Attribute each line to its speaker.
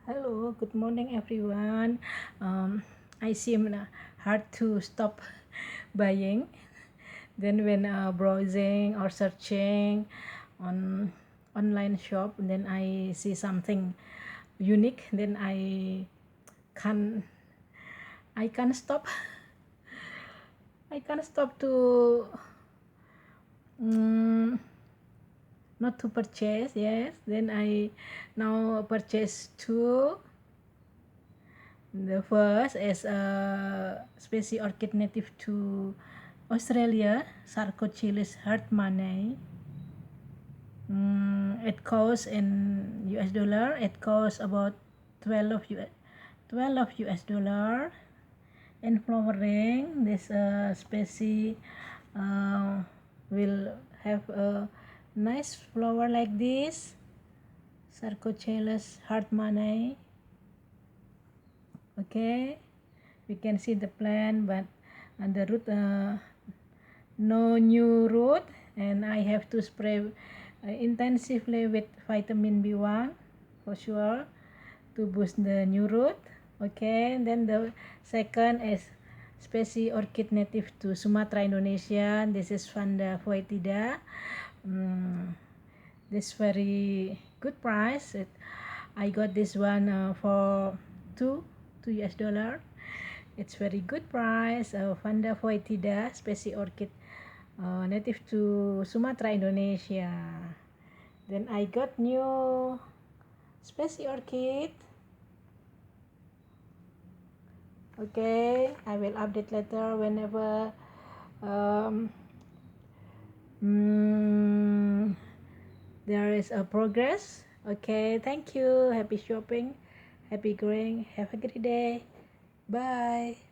Speaker 1: Hello, good morning everyone. I seem hard to stop buying. Then when browsing or searching on online shop, then I see something unique. Then can I can't stop. I can't stop to um, not to purchase. Yes. Then I now purchase two. The first is a species orchid native to Australia, Sarcochilus hartmanii. It costs in US dollar. It costs about 12 US dollar. In flowering, this species will have a nice flower like this. Sarcochilus hartmanii. Okay, we can see the plant, but the root no new root, and I have to spray intensively with vitamin B1 for sure to boost the new root. Okay, and then the second is species orchid native to Sumatra, Indonesia. This is Vanda foetida. This very good price. I got this one for two US dollar. It's very good price. Vanda foetida species orchid native to Sumatra, Indonesia. Then I got new species orchid. Okay, I will update later whenever there is a progress. Okay, thank you. Happy shopping, happy growing. Have a great day. Bye.